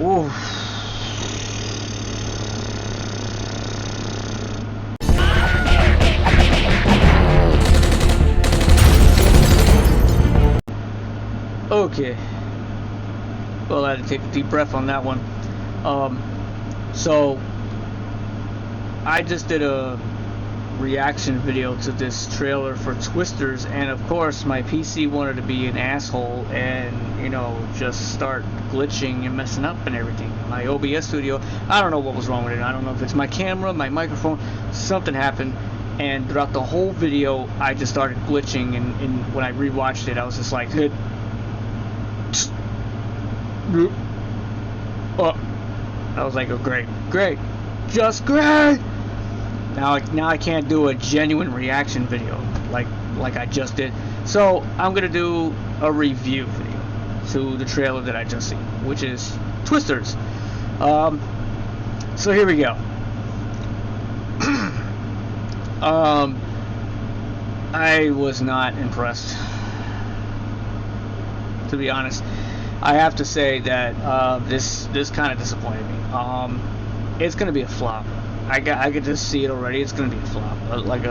Ooh. Okay. Well, I had to take a deep breath on that one. So I just did a reaction video to this trailer for Twisters, and of course my PC wanted to be an asshole and, you know, just start glitching and messing up and everything. My OBS studio, I don't know what was wrong with it. I don't know if it's my camera, my microphone, something happened, and throughout the whole video I just started glitching, and when I rewatched it I was just like, I was like, oh, great, just great. Now I can't do a genuine reaction video like I just did. So I'm gonna do a review video to the trailer that I just seen, which is Twisters. So here we go. I was not impressed, to be honest. I have to say that this kind of disappointed me. It's gonna be a flop. I could just see it already. It's gonna be a flop. Like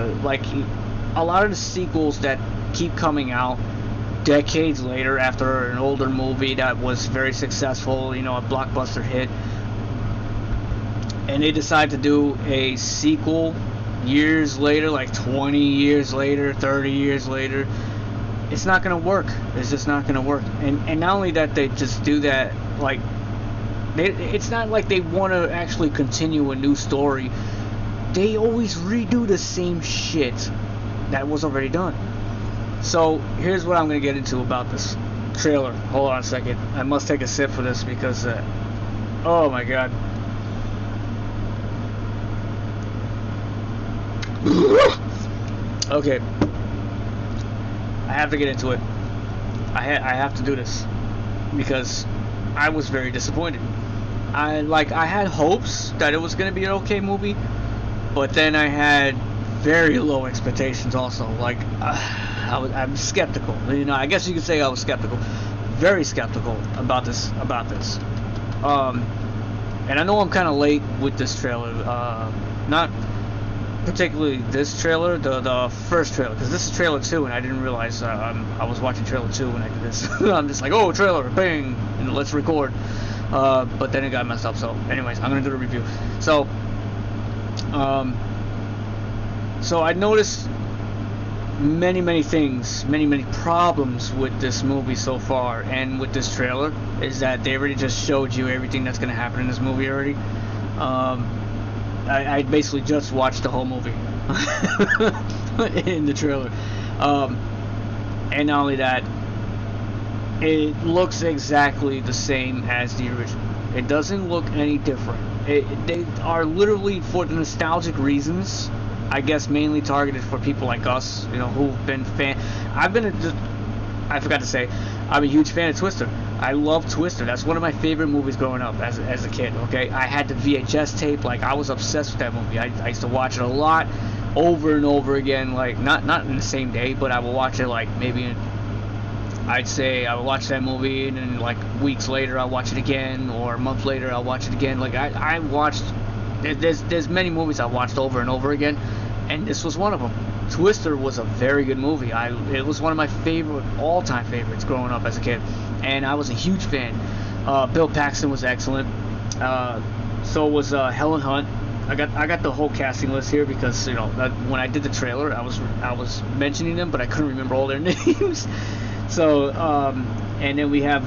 a lot of the sequels that keep coming out decades later after an older movie that was very successful, you know, a blockbuster hit, and they decide to do a sequel years later, like 20 years later, 30 years later. It's not gonna work. It's just not gonna work. And not only that, they just do that, like, it's not like they want to actually continue a new story. They always redo the same shit that was already done. So here's what I'm gonna get into about this trailer. Hold on a second. I must take a sip for this because oh my god. Okay, I have to get into it. I have to do this because I was very disappointed. I had hopes that it was going to be an okay movie, but then I had very low expectations also. Like, I'm skeptical. You know, I guess you could say I was skeptical, very skeptical about this. And I know I'm kind of late with this trailer. Not particularly this trailer, the first trailer, because this is trailer 2, and I didn't realize I was watching trailer 2 when I did this. I'm just like, oh, trailer, bang, and let's record. But then it got messed up. So anyways, I'm gonna do the review. So I noticed many things, many problems with this movie so far, and with this trailer, is that they already just showed you everything that's gonna happen in this movie already. I basically just watched the whole movie in the trailer, and not only that, it looks exactly the same as the original. It doesn't look any different. They are literally, for nostalgic reasons, I guess mainly targeted for people like us, you know, who've been I forgot to say, I'm a huge fan of Twister. I love Twister. That's one of my favorite movies growing up as a kid, okay? I had the VHS tape. Like, I was obsessed with that movie. I used to watch it a lot, over and over again. Like, not in the same day, but I would watch it, like, maybe I'd say I would watch that movie, and then, like, weeks later I'll watch it again, or a month later I'll watch it again. Like, I watched, there's many movies I watched over and over again, and this was one of them. Twister was a very good movie. It was one of my all-time favorites growing up as a kid, and I was a huge fan. Bill Paxton was excellent. So was Helen Hunt. I got the whole casting list here because, you know, when I did the trailer, I was mentioning them, but I couldn't remember all their names. So and then we have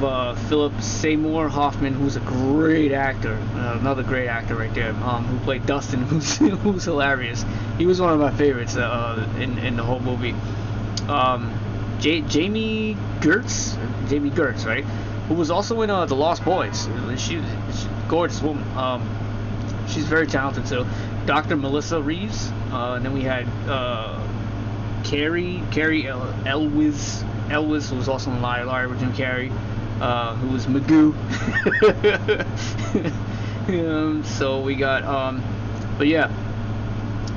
Philip Seymour Hoffman, who's a great actor, another great actor right there, who played Dustin, who's hilarious. He was one of my favorites in the whole movie. Jamie Gertz, right? Who was also in The Lost Boys. She's a gorgeous woman. She's very talented too. Dr. Melissa Reeves. And then we had Carrie Elwes, who was also in Liar with Jim Carrey, who was Magoo. So we got, but yeah,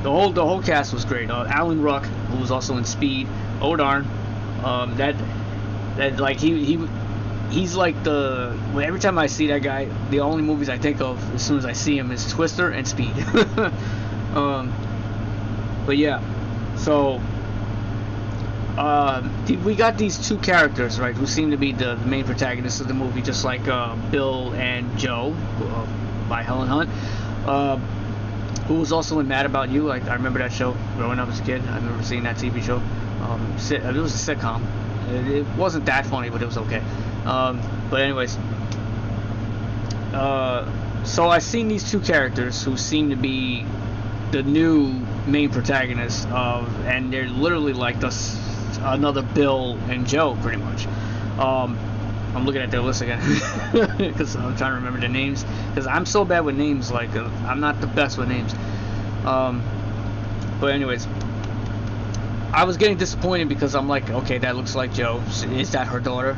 the whole cast was great. Alan Ruck, who was also in Speed. Oh darn, that like he he's like every time I see that guy, the only movies I think of as soon as I see him is Twister and Speed. But yeah, so we got these two characters, right, who seem to be the main protagonists of the movie, just like Bill and Joe, by Helen Hunt, who was also in Mad About You. Like, I remember that show growing up as a kid. I remember seeing that TV show. It was a sitcom. It wasn't that funny, but it was okay. But anyways, so I've seen these two characters who seem to be the new main protagonists and they're literally like another Bill and Joe, pretty much. I'm looking at their list again because I'm trying to remember the names, because I'm so bad with names. Like, I'm not the best with names. But anyways, I was getting disappointed because I'm like, okay, that looks like Joe. Is that her daughter?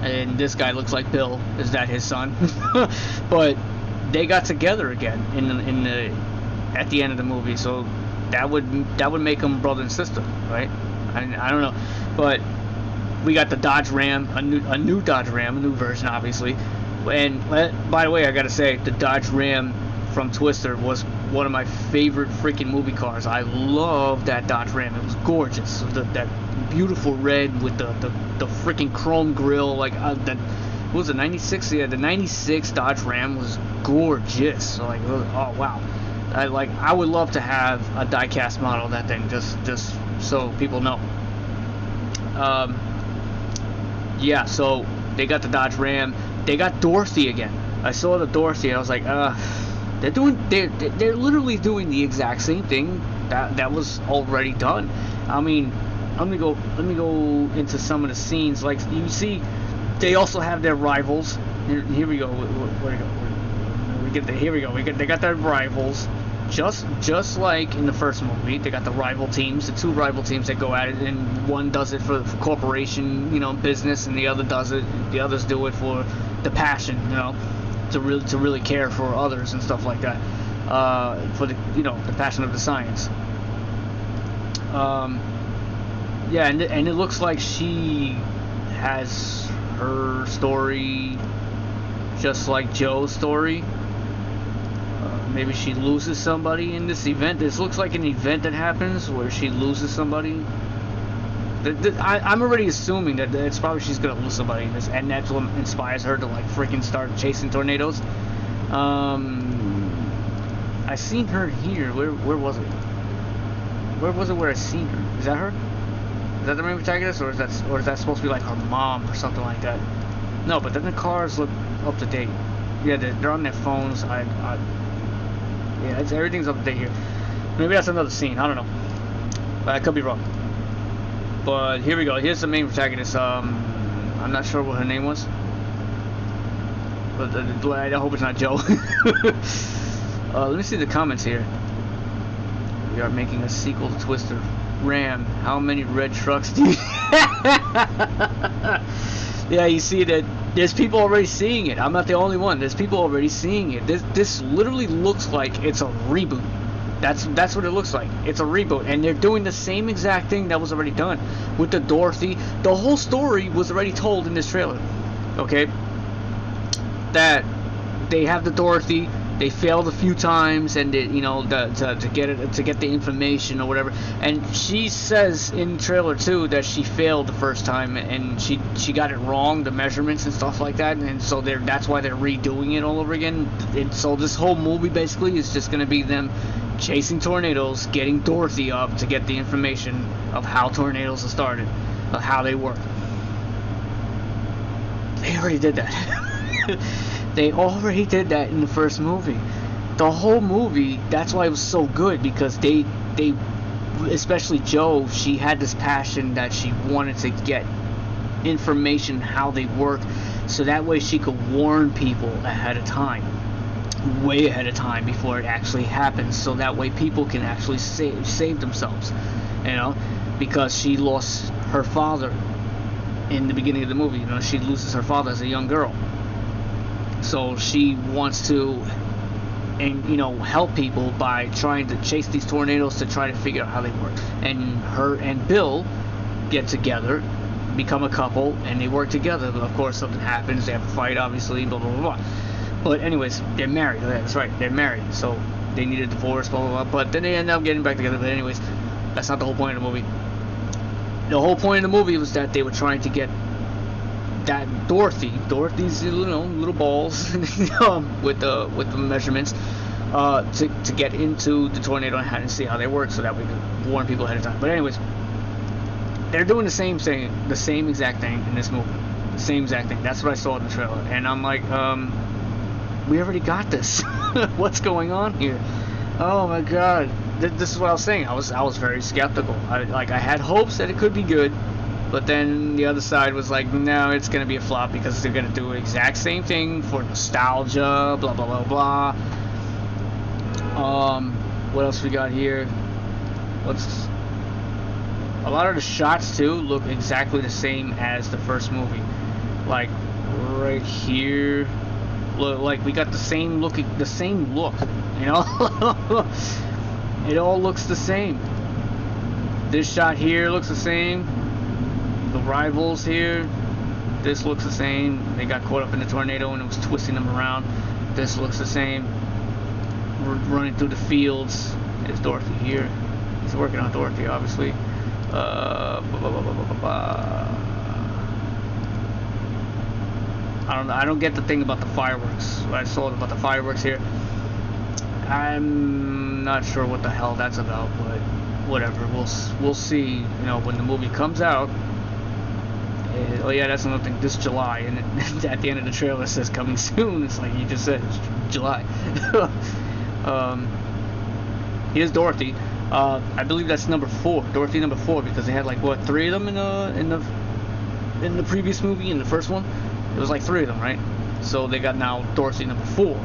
And this guy looks like Bill. Is that his son? But they got together again at the end of the movie, so that would make them brother and sister, right? I don't know, but we got the Dodge Ram, a new Dodge Ram, a new version, obviously. And by the way, I gotta say, the Dodge Ram from Twister was one of my favorite freaking movie cars. I love that Dodge Ram. It was gorgeous. That beautiful red with the freaking chrome grille. Like, that, what was it, 96? Yeah, the 96 Dodge Ram was gorgeous. So, like, oh wow. I would love to have a die-cast model of that thing, just so people know. Yeah, so they got the Dodge Ram. They got Dorothy again. I saw the Dorothy, and I was like, they're literally doing the exact same thing that was already done. I mean, let me go into some of the scenes. Like, you see, they also have their rivals. Here we go. Where we go? Here we go. They got their rivals. Just like in the first movie, they got the rival teams, the two rival teams that go at it, and one does it for corporation, business, and the others do it for the passion, to really care for others and stuff like that, for the passion of the science. Yeah, and it looks like she has her story just like Joe's story. Maybe she loses somebody in this event. This looks like an event that happens where she loses somebody. I'm already assuming that it's probably she's gonna lose somebody in this, and that's what inspires her to like freaking start chasing tornadoes. I seen her here. Where was it? Where was it where I seen her? Is that her? Is that the main protagonist, or is that supposed to be like her mom or something like that? No, but then the cars look up to date. Yeah, they're on their phones. Yeah, everything's up to date here. Maybe that's another scene. I don't know. But I could be wrong. But here we go. Here's the main protagonist. I'm not sure what her name was. But I hope it's not Joe. Let me see the comments here. We are making a sequel to Twister. Ram. How many red trucks do you... Yeah, you see that there's people already seeing it. I'm not the only one. There's people already seeing it. This literally looks like it's a reboot. That's what it looks like. It's a reboot, and they're doing the same exact thing that was already done with the Dorothy. The whole story was already told in this trailer. Okay, that they have the Dorothy. They failed a few times, and they, to get the information or whatever. And she says in the trailer too that she failed the first time, and she got it wrong, the measurements and stuff like that. And so that's why they're redoing it all over again. And so this whole movie basically is just gonna be them chasing tornadoes, getting Dorothy up to get the information of how tornadoes are started, of how they work. They already did that. They already did that in the first movie. The whole movie, that's why it was so good, because they especially Joe, she had this passion that she wanted to get information how they work, so that way she could warn people ahead of time, way ahead of time, before it actually happens, so that way people can actually save themselves, because she lost her father in the beginning of the movie. She loses her father as a young girl. So she wants to, help people by trying to chase these tornadoes to try to figure out how they work. And her and Bill get together become a couple, and they work together. But of course, something happens. They have a fight, obviously. Blah blah blah blah. But anyways, they're married. That's right, they're married. So they need a divorce. Blah blah blah. But then they end up getting back together. But anyways, that's not the whole point of the movie. The whole point of the movie was that they were trying to get that Dorothy's little balls with the measurements to get into the tornado and see how they work, so that we could warn people ahead of time. But anyways, they're doing the same thing, the same exact thing in this movie, the same exact thing. That's what I saw in the trailer, and I'm like, we already got this. What's going on here? Oh my God. This is what I was saying. I was very skeptical. I had hopes that it could be good, but then the other side was like, no, it's gonna be a flop because they're gonna do the exact same thing for nostalgia, blah blah blah blah. What else we got here? A lot of the shots too look exactly the same as the first movie. Like right here, look, like we got the same look, you know. It all looks the same. This shot here looks the same. The rivals here, this looks the same. They got caught up in the tornado and it was twisting them around. This looks the same. We're running through the fields. There's Dorothy here. He's working on Dorothy, obviously. I don't get the thing about the fireworks. What I saw about the fireworks here, I'm not sure what the hell that's about, but whatever. We'll see. You know, when the movie comes out. Oh yeah, that's another thing. This July, and at the end of the trailer it says coming soon. It's like you just said, it's July. Here's Dorothy. I believe that's number 4. Dorothy number 4, because they had like what, 3 of them in the previous movie, in the first one. It was like 3 of them, right? So they got now Dorothy number 4.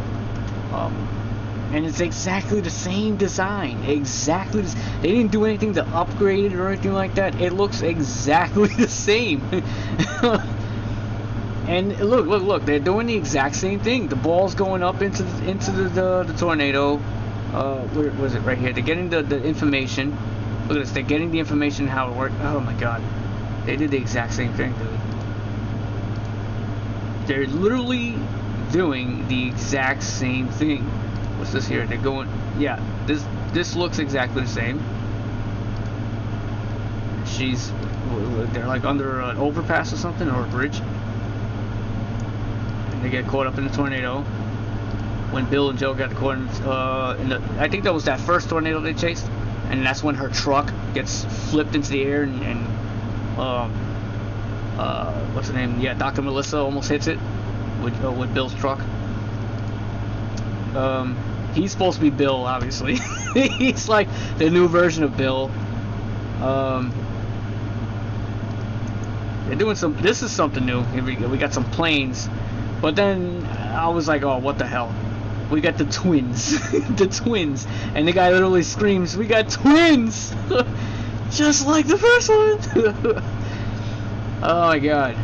And it's exactly the same design. Exactly the same. They didn't do anything to upgrade it or anything like that. It looks exactly the same. And look, they're doing the exact same thing. The ball's going up into the tornado. Where was it? Right here. They're getting the information. Look at this. They're getting the information how it works. Oh my God. They did the exact same thing, dude. They're literally doing the exact same thing. What's this here? They're going, yeah, this looks exactly the same. They're like under an overpass or something, or a bridge. And they get caught up in the tornado. When Bill and Joe got caught I think that was that first tornado they chased. And that's when her truck gets flipped into the air and what's her name? Yeah, Dr. Melissa almost hits it with Bill's truck. He's supposed to be Bill, obviously. He's like the new version of Bill. They're doing this is something new. We got some planes, but then I was like, oh, what the hell? We got the twins, the twins, and the guy literally screams, "We got twins!" Just like the first one. Oh my God!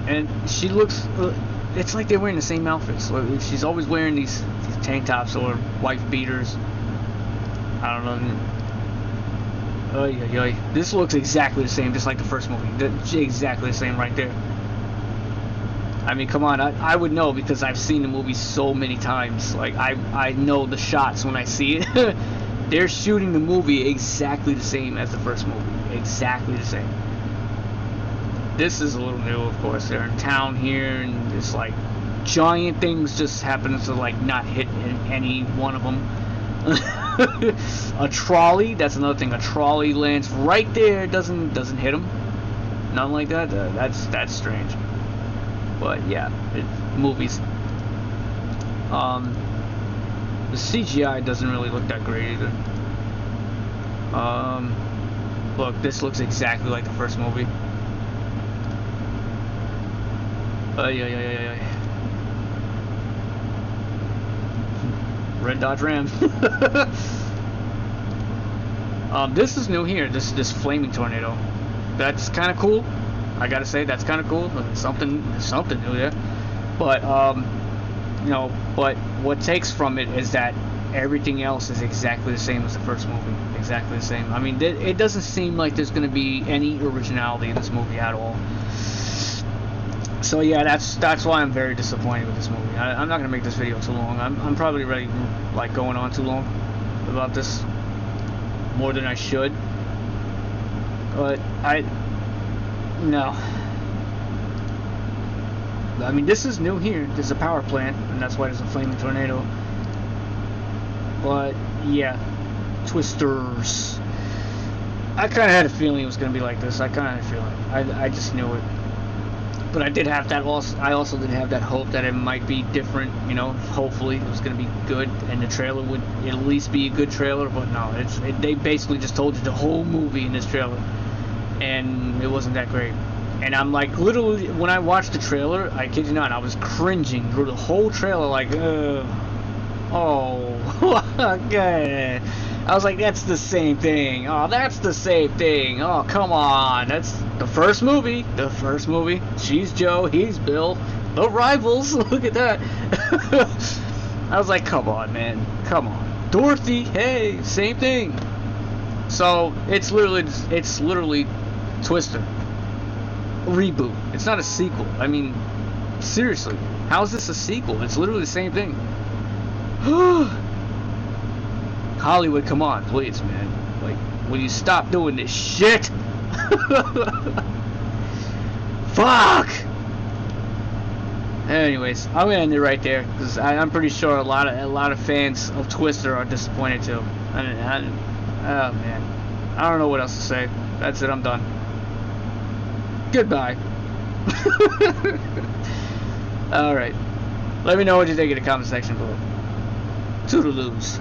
And she looks. It's like they're wearing the same outfits. She's always wearing these tank tops or wife beaters. I don't know. This looks exactly the same, just like the first movie. Exactly the same right there. I mean, come on. I would know because I've seen the movie so many times. Like, I know the shots when I see it. They're shooting the movie exactly the same as the first movie. Exactly the same. This is a little new, of course. They're in town here, and it's like giant things just happen to like not hit any one of them. A trolley, that's another thing. A trolley lands right there, doesn't hit them. Nothing like that. That's strange. But yeah, movies. The CGI doesn't really look that great either. Look, this looks exactly like the first movie. Yeah. Red Dodge Ram. This is new here. This flaming tornado. That's kind of cool. I gotta say, that's kind of cool. Something new there. But you know, but what takes from it is that everything else is exactly the same as the first movie. Exactly the same. I mean, it doesn't seem like there's going to be any originality in this movie at all. So yeah, that's why I'm very disappointed with this movie. I'm not going to make this video too long. I'm probably already like going on too long about this, more than I should. But no. I mean, this is new here. There's a power plant, and that's why there's a flaming tornado. But yeah, Twisters. I kind of had a feeling it was going to be like this. I kind of had a feeling. I just knew it. But I did have that. I also did have that hope that it might be different. You know, hopefully it was going to be good, and the trailer would at least be a good trailer. But no, they basically just told you the whole movie in this trailer, and it wasn't that great. And I'm like, literally, when I watched the trailer, I kid you not, I was cringing through the whole trailer, like, oh, okay. I was like, that's the same thing. Oh, that's the same thing. Oh, come on. That's the first movie. The first movie. She's Joe, he's Bill. The rivals. Look at that. I was like, come on, man. Come on. Dorothy, hey, same thing. So, it's literally Twister. Reboot. It's not a sequel. I mean, seriously, how is this a sequel? It's literally the same thing. Hollywood, come on, please, man. Like, will you stop doing this shit? Fuck. Anyways, I'm gonna end it right there because I'm pretty sure a lot of fans of Twister are disappointed too. Oh man, I don't know what else to say. That's it. I'm done. Goodbye. Alright. Let me know what you think in the comment section below. Toodaloos.